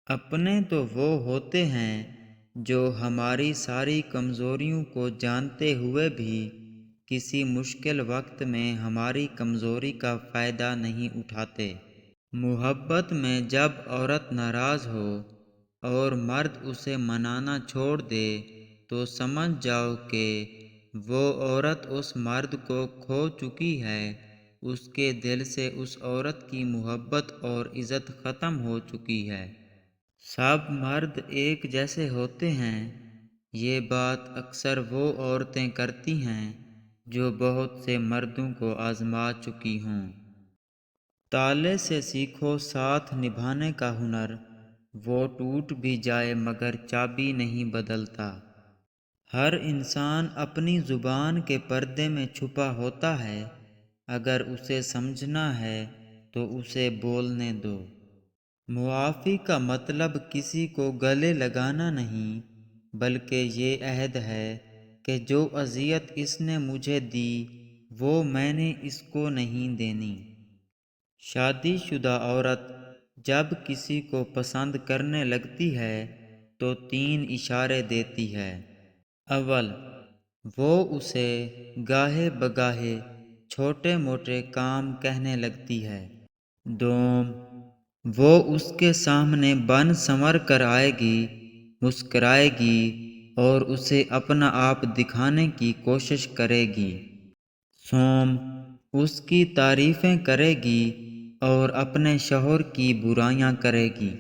اپنے تو وہ ہوتے ہیں جو ہماری ساری کمزوریوں کو جانتے ہوئے بھی کسی مشکل وقت میں ہماری کمزوری کا فائدہ نہیں اٹھاتے۔ محبت میں جب عورت ناراض ہو اور مرد اسے منانا چھوڑ دے تو سمجھ جاؤ کہ وہ عورت اس مرد کو کھو چکی ہے، اس کے دل سے اس عورت کی محبت اور عزت ختم ہو چکی ہے۔ سب مرد ایک جیسے ہوتے ہیں، یہ بات اکثر وہ عورتیں کرتی ہیں جو بہت سے مردوں کو آزما چکی ہوں۔ تالے سے سیکھو ساتھ نبھانے کا ہنر، وہ ٹوٹ بھی جائے مگر چابی نہیں بدلتا۔ ہر انسان اپنی زبان کے پردے میں چھپا ہوتا ہے، اگر اسے سمجھنا ہے تو اسے بولنے دو۔ معافی کا مطلب کسی کو گلے لگانا نہیں، بلکہ یہ عہد ہے کہ جو اذیت اس نے مجھے دی وہ میں نے اس کو نہیں دینی۔ شادی شدہ عورت جب کسی کو پسند کرنے لگتی ہے تو 3 اشارے دیتی ہے۔ اول، وہ اسے گاہے بگاہے چھوٹے موٹے کام کہنے لگتی ہے۔ دوم، وہ اس کے سامنے بن سنور کر آئے گی، مسکرائے گی اور اسے اپنا آپ دکھانے کی کوشش کرے گی۔ سوم، اس کی تعریفیں کرے گی اور اپنے شوہر کی برائیاں کرے گی۔